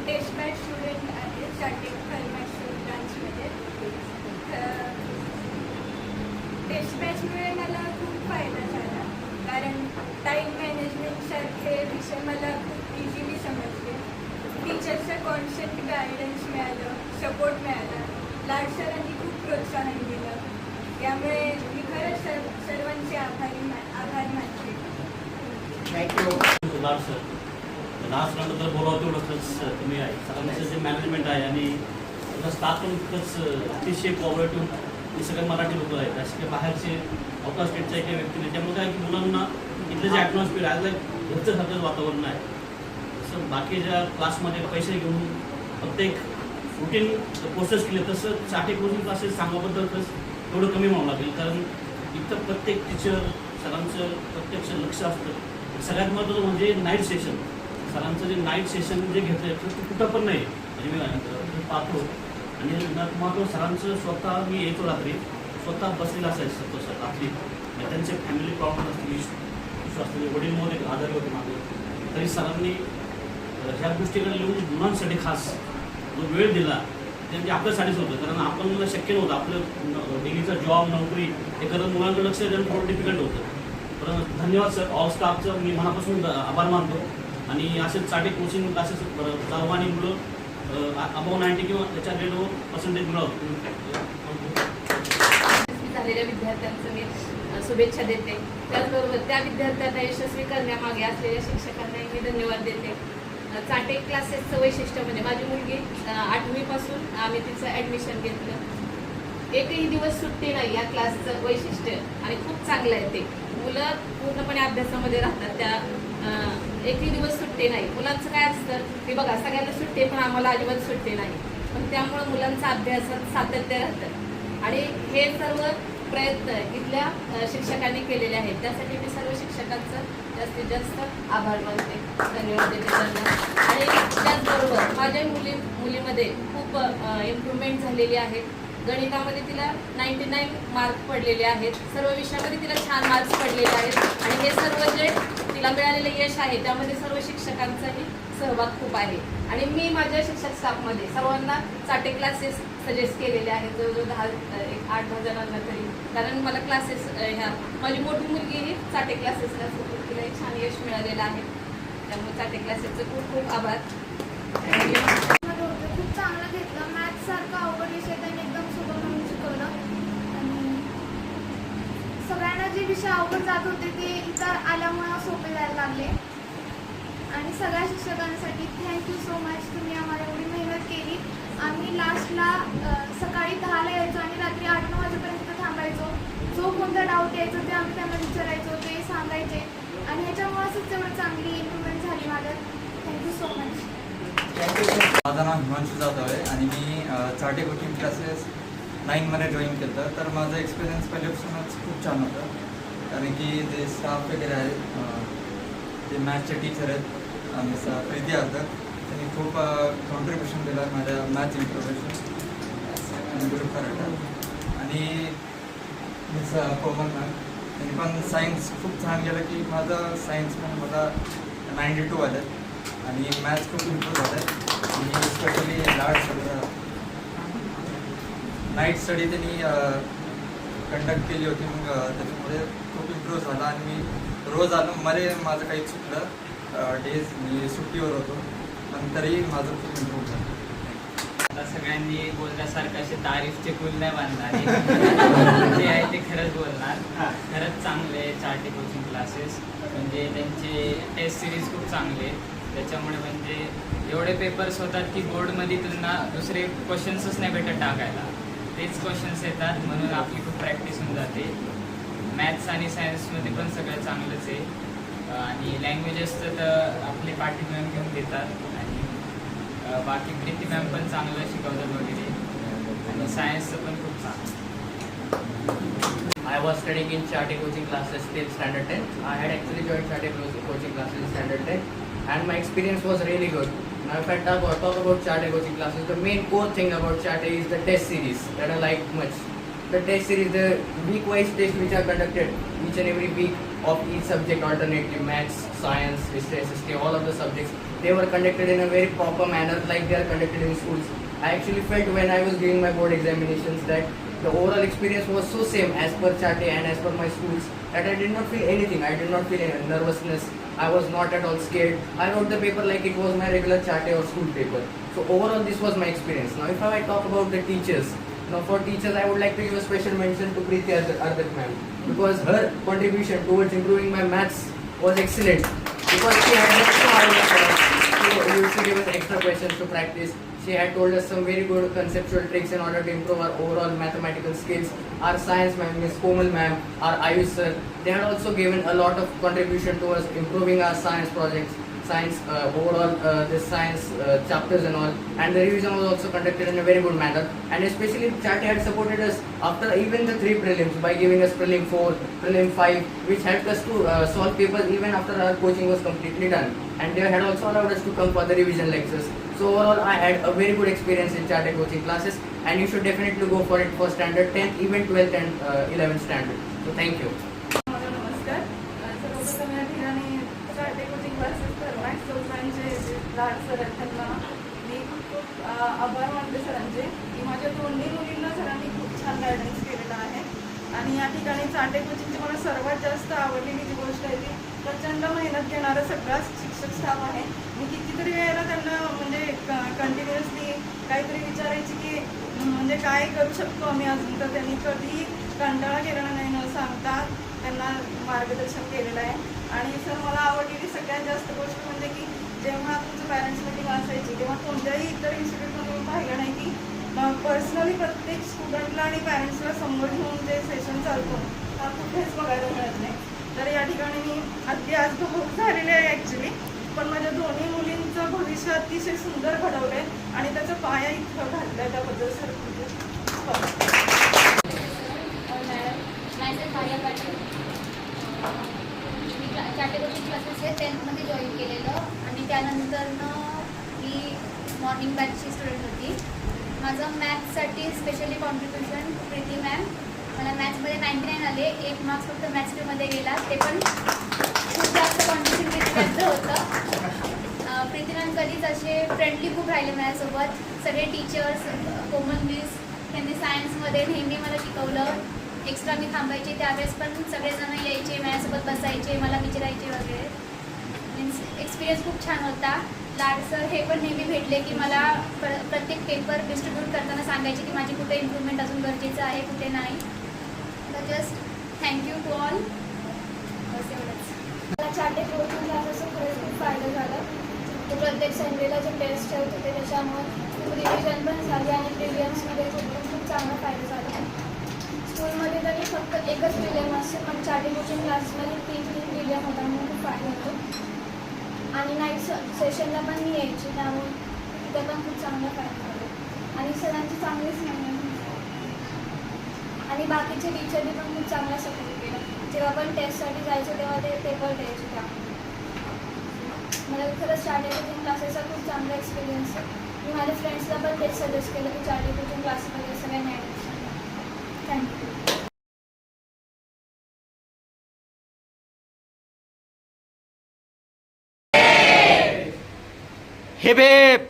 Taste match student आहे starting फर्मास्टर ब्रांचमध्ये. Taste मॅचमुळे मला खूप फायदा झाला, कारण टाईम मॅनेजमेंटसारखे विषय मला खूप इझिली समजले. टीचरचं कॉन्स्टंट गायडन्स मिळालं, सपोर्ट मिळाला. लाड सरांनी खूप प्रोत्साहन दिलं. त्यामुळे मी खरंच सर्वांचे आभार मानते. थँक्यू. लाड सर, लाड सरांना तर बोलावं तेवढंच तुम्ही आहे. सरांचं जे मॅनेजमेंट आहे आणि स्टाफ पण खूपच अतिशय कॉपरेटिव्ह. हे सगळे मराठी लोक आहेत, असे काही बाहेरचे आउट ऑफ स्टेटच्या काही व्यक्ती नाही. त्यामुळे काय की मुलांना इथलं जे ॲटमॉस्फिअर आहे घरचं वातावरण आहे. तसं बाकीच्या क्लासमध्ये पैसे घेऊन प्रत्येक रुटीन प्रोसेस केले तसं चाटे कोचिंग क्लासेस सांगाबद्दल तर थोडं कमी व्हावं लागेल, कारण इथं प्रत्येक टीचर सरांचं प्रत्यक्ष लक्ष असतं. सगळ्यात महत्त्वाचं म्हणजे नाईट सेशन. सरांचं जे नाईट सेशन जे घेतं आहे ते कुठं पण नाही, म्हणजे मी पाहतो. आणि महत्त्व सरांचं स्वतः मी येतो रात्री स्वतः बसलेलं असायचं सर रात्री. त्यांचे फॅमिली प्रॉब्लेम असतील, इश्यू असतील, वडील मोठे आजारी होते मागे, तरी सरांनी ह्या गोष्टीकडे लिहून मुलांसाठी खास जो वेळ दिला ते आपल्यासाठीच होतं. कारण आपल्याला शक्य नव्हतं, आपलं डेलीचा जॉब नोकरी हे करत मुलांकडे लक्ष देणं थोडं डिफिकल्ट होतं. पण धन्यवाद सर, ऑल स्टाफचं मी मनापासून आभार मानतो. आणि असेच चाटे कोचिंग क्लासेस सर्वांनी मुलं अबाव 90 किंवा त्याच्या रेटवर पर्सेंटेज मिळवत झालेल्या विद्यार्थ्यांचं मी शुभेच्छा देते. त्याचबरोबर त्या विद्यार्थ्यांना यशस्वी करण्यामागे असलेल्या शिक्षकांनाही मी धन्यवाद देते. चाटे क्लासेसचं वैशिष्ट्य म्हणजे माझी मुलगी 8वीपासून आम्ही तिचं ॲडमिशन घेतलं. एकही दिवस सुट्टी नाही या क्लासचं वैशिष्ट्य, आणि खूप चांगलं आहे ते. मुलं पूर्णपणे अभ्यासामध्ये राहतात. त्या एकही दिवस सुट्टी नाही. मुलांचं काय असतं की बघा, सगळ्यांना सुट्टी पण आम्हाला अजिबात सुट्टी नाही. पण त्यामुळं मुलांचं अभ्यासात सातत्य राहतं. आणि हे सर्व प्रयत्न इथल्या शिक्षकांनी केलेले आहेत. त्यासाठी मी सर्व शिक्षकांचं जास्तीत जास्त आभार मानते, धन्यवाद देते त्यांना. आणि त्याचबरोबर माझ्या मुलीमध्ये खूप इम्प्रूव्हमेंट झालेली आहे. गणितामध्ये तिला 99 मार्क पडलेले आहेत. सर्व विषयामध्ये तिला छान मार्क्स पडलेले आहेत. आणि हे सर्व जे तिला मिळालेले यश आहे त्यामध्ये सर्व शिक्षकांचाही सहभाग खूप आहे. आणि मी माझ्या शिक्षक स्टाफमध्ये सर्वांना चाटे क्लासेस सजेस्ट केलेले आहेत, जवळजवळ 8-10 जणांना तरी. कारण मला क्लासेस माझी मोठी मुलगीही चाटे क्लासेसला तिला एक छान यश मिळालेलं आहे. त्यामुळे चाटे क्लासेसचं खूप खूप आभार. खूप चांगलं घेतलं. मॅथ्स सारखं अवघड विषय त्यांनी एकदम सोपं म्हणून शिकवलं. आणि सगळ्यांना जे विषय अवघड जात होते ते इथं आल्यामुळे सोपे जायला लागले. आणि सगळ्या शिक्षकांसाठी थँक्यू सो मच. तुम्ही आम्हाला एवढी मेहनत केली. आम्ही लास्टला सकाळी 10ला यायचो आणि रात्री 8-9 वाजेपर्यंत थांबायचो. जो कोणता डाऊट यायचो ते आम्ही त्यांना विचारायचो, ते सांगायचे. आणि ह्याच्यामुळेच एवढं चांगली इम्प्रूव्हमेंट झाली माझ्यात. Thank you so much. माझं नाव हिमांशू जाधव आहे आणि मी चाटे कोचिंग क्लासेस 9मध्ये जॉईन केलं. तर माझा एक्सपिरियन्स पहिल्यापासूनच खूप छान होतं. कारण की जे स्टाफ वगैरे आहेत, जे मॅथ्सचे टीचर आहेत आणि प्रीती अर्धक, त्यांनी खूप कॉन्ट्रीब्युशन दिलं माझ्या मॅथ्स इम्प्रोव्हेशन आणि ग्रुप करायला. आणि मिस कोमल मॅम त्यांनी पण सायन्स खूप छान केलं की माझं सायन्समध्ये मला 92 आलं आणि मॅथ्स खूप इम्प्रूव्ह झालं. आणि स्पेशली लाड सगळं नाईट स्टडी त्यांनी कंडक्ट केली होती. मग त्याच्यामुळे खूप इम्प्रूव्ह झाला. आणि मी रोज आलो, माझं काही चुकलं डेज मी सुट्टीवर होतो, पण तरी माझं खूप इम्प्रूव्ह झालं. आता सगळ्यांनी बोलण्यासारखं असे तारीफचे पूल नाही बांधणार. जे आहे ते खरंच बोलणार. खरंच चांगले आहे चाटे कोचिंग क्लासेस. म्हणजे त्यांचे टेस्ट सिरीज खूप चांगले. त्याच्यामुळे म्हणजे एवढे पेपर्स होतात की बोर्डमध्ये त्यांना दुसरे क्वेश्चन्सच नाही भेटत टाकायला, तेच क्वेश्चन्स येतात. म्हणून आपली खूप प्रॅक्टिस होऊन जाते. मॅथ्स आणि सायन्समध्ये पण सगळं चांगलंच आहे. आणि लँग्वेजेसचं तर आपले पाठी मॅम घेऊन देतात. आणि बाकी प्रीती मॅम पण चांगलं शिकवतात वगैरे. आणि सायन्सचं पण खूप चांगलं. I was studying in Chate coaching classes till standard 10. I had actually joined Chate coaching classes in standard 10 and my experience was really good. Now if I talk about Chate coaching classes, the main core thing about Chate is the test series that I like much. The test series, the week-wise tests which are conducted, each each and every week of each subject alternately, maths, science, history, SST, all of the subjects, they were conducted in a very proper manner like they are conducted in schools. I actually felt when I was giving my board examinations that the overall experience was so same as per Chate and as per my schools that I did not feel anything. I did not feel any nervousness. I was not at all scared. I wrote the paper like it was my regular Chate or school paper. So overall this was my experience. Now if I talk about the teachers, now for teachers I would like to give a special mention to Preeti Ardak ma'am, because her contribution towards improving my maths was excellent, because she had worked so hard for us. She used to give us extra questions to practice. She had told us some very good conceptual tricks in order to improve our overall mathematical skills. Our science ma'am, Miss Komal ma'am, our Ayush sir, they had also given a lot of contribution towards improving our science projects, science overall the science chapters and all, and the revision was also conducted in a very good manner. And especially Chate had supported us after even the 3 prelims by giving us prelim 4, prelim 5, which helped us to solve papers even after our coaching was completely done. And they had also allowed us to come for the revision lectures. So overall I had a very good experience in Chate coaching classes, and you should definitely go for it for standard 10th, even 12th and 11th standard. So thank you. माझा नमस्कार. सर्वप्रथम या ठिकाणी Chate coaching classes format चौथ्यांचे लाड sir आहेत त्यांना मी खूप आभार मानते सरांचे की माझ्या दोन्ही मुलींना सरांनी खूप छान गायडन्स केलेलं आहे. आणि या ठिकाणी चाटे कोचिंगची मला सर्वात जास्त आवडलेली जी गोष्ट आहे ती प्रचंड मेहनत घेणारा सगळा शिक्षक स्टाफ आहे. मी कितीतरी वेळेला त्यांना म्हणजे कंटिन्युअसली काहीतरी विचारायची की म्हणजे काय करू शकतो आम्ही अजून, तर त्यांनी कधीही कंटाळा केलेला नाही न सांगता त्यांना मार्गदर्शन केलेलं आहे. आणि सर मला आवडलेली सगळ्यात जास्त गोष्ट म्हणजे की जेव्हा तुमचं पॅरेंट्स मीटिंग असायची तेव्हा कोणत्याही इतर इन्स्टिट्यूटमध्ये मी पाहिलं नाही की पर्सनली प्रत्येक स्टुडंटला आणि पॅरेंट्सला समोर घेऊन जे सेशन चालतो हा कुठेच बघायला मिळत नाही. तर या ठिकाणी मी अगदी आज भावूक झालेले आहे ॲक्च्युली, पण माझ्या दोन्ही मुलींचं भविष्य अतिशय सुंदर घडवलं आहे आणि त्याचा पाया इतकं घातला आहे त्याबद्दल सर चाटे कोचिंग क्लासेस हे 10th जॉईन केलेलं आणि त्यानंतर मी मॉर्निंग बॅचची स्टुडंट होती. माझं मॅथ्ससाठी स्पेशली कॉन्ट्रीब्युशन प्रीती मॅम. मला मॅथ्समध्ये 99 आले, 1 मार्क्स फक्त मॅथ्स फ्रीमध्ये गेला, ते पण खूप जास्त कॉन्ट्रीब्युशन प्रीती मॅमचं होतं. प्रीती मॅम कधीच असे फ्रेंडली खूप राहिले माझ्यासोबत. सगळे टीचर्स, कोमल मिस यांनी सायन्समध्ये नेहमी मला शिकवलं. एक्स्ट्रा मी थांबायचे त्यावेळेस पण सगळेजण यायचे माझ्यासोबत बसायचे, मला विचारायचे वगैरे. मीन्स एक्सपिरियन्स खूप छान होता. लाड सर हे पण नेहमी भेटले की मला प्रत्येक पेपर डिस्ट्रीब्यूट करताना सांगायचे की माझी कुठे इम्प्रूव्हमेंट अजून गरजेचं आहे, कुठे नाही. तर जस्ट थँक्यू टू ऑल. बस एवढंच. मला चाटे कोचिंग क्लासेसचा खरंच खूप फायदा झाला. तो प्रत्येक संडेला जे टेस्ट ठेवत होते त्याच्यामुळे रिव्हिजन पण झाली आणि प्रिलियम्समध्ये खूप चांगला फायदा झाला. स्कूलमध्ये तरी फक्त एकच प्रिलियम असते, पण चाटे कोचिंग क्लासमध्ये 3 प्रिलियम होता म्हणून खूप फायदा होतो. आणि नाईट सेशनला पण मी यायची, त्यामुळे तिथं पण खूप चांगला फायदा झाला. आणि सरांची चांगलीच नाही आणि बाकीचे टीचरनी पण खूप चांगला सपोर्ट केला. जेव्हा पण टेस्टसाठी जायचं तेव्हा ते पेपर द्यायचे. त्यामुळे मला खरंच चाटे कोचिंग क्लासेसचा खूप चांगला एक्सपिरियन्स आहे. मी माझ्या फ्रेंड्सला पण तेच सजेस्ट केलं की चाटे कोचिंग क्लासेसमध्ये सगळ्यांनी ॲडमिशन घ्या. Thank you. Hip hip!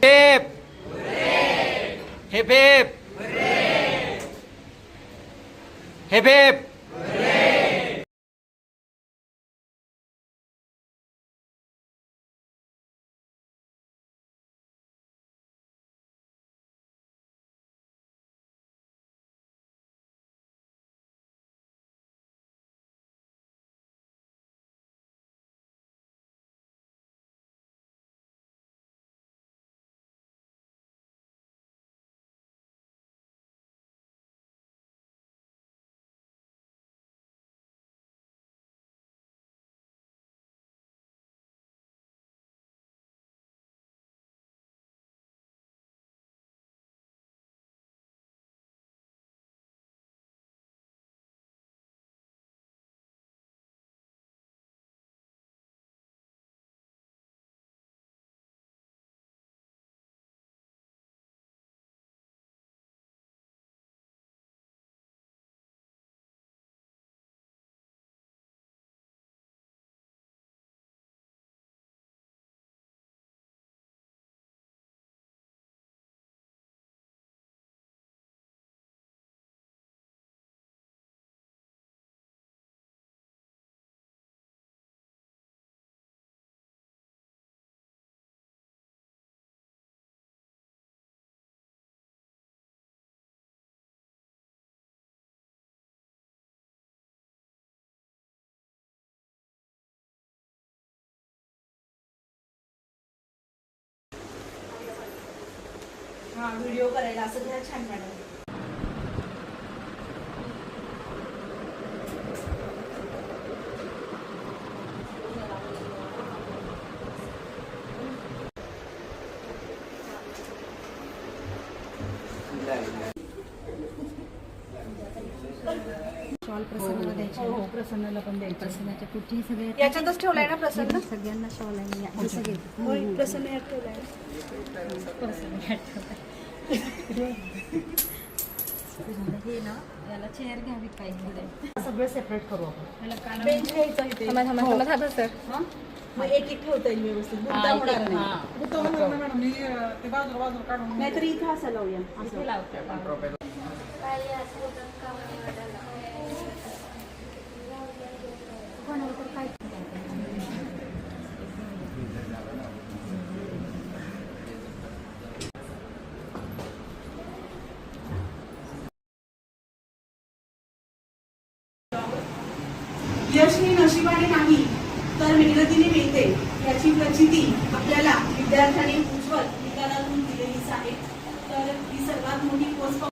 Hip! Hip hip! Hip hip! हा व्हिडिओ करायला असं खरंच छान वाटलं. शॉल प्रसन्नाला द्यायचे. हो, प्रसन्नाला पण द्यायचे. प्रसन्नाच्या कुठेही सगळे याच्यातच ठेवलाय ना प्रसन्न? सगळ्यांना शॉल आहे या- जसं घेतो. होय, प्रसन्न यात ठेवलाय. प्रसन्न यात ठेवलाय. हे ना याला चेअर घ्यावी काही पुढे सगळं सेपरेट करू आपण. याला काना बेंच घ्यायचा इथे. हो. मग एक एक ठेवता येईल व्यवस्थित. मुद्दा होणार नाही. नाहीतर इथं असं लावूया. इथे लावते. काही असं होतं का मला वाटायला. कोणाला तर काय यश हे नशिबाने नाही तर मेहनतीने मिळते याची प्रचिती आपल्याला विद्यार्थ्यांनी उज्ज्वल निकालातून दिलेलीच आहे. तर ही सर्वात मोठी पोस्ट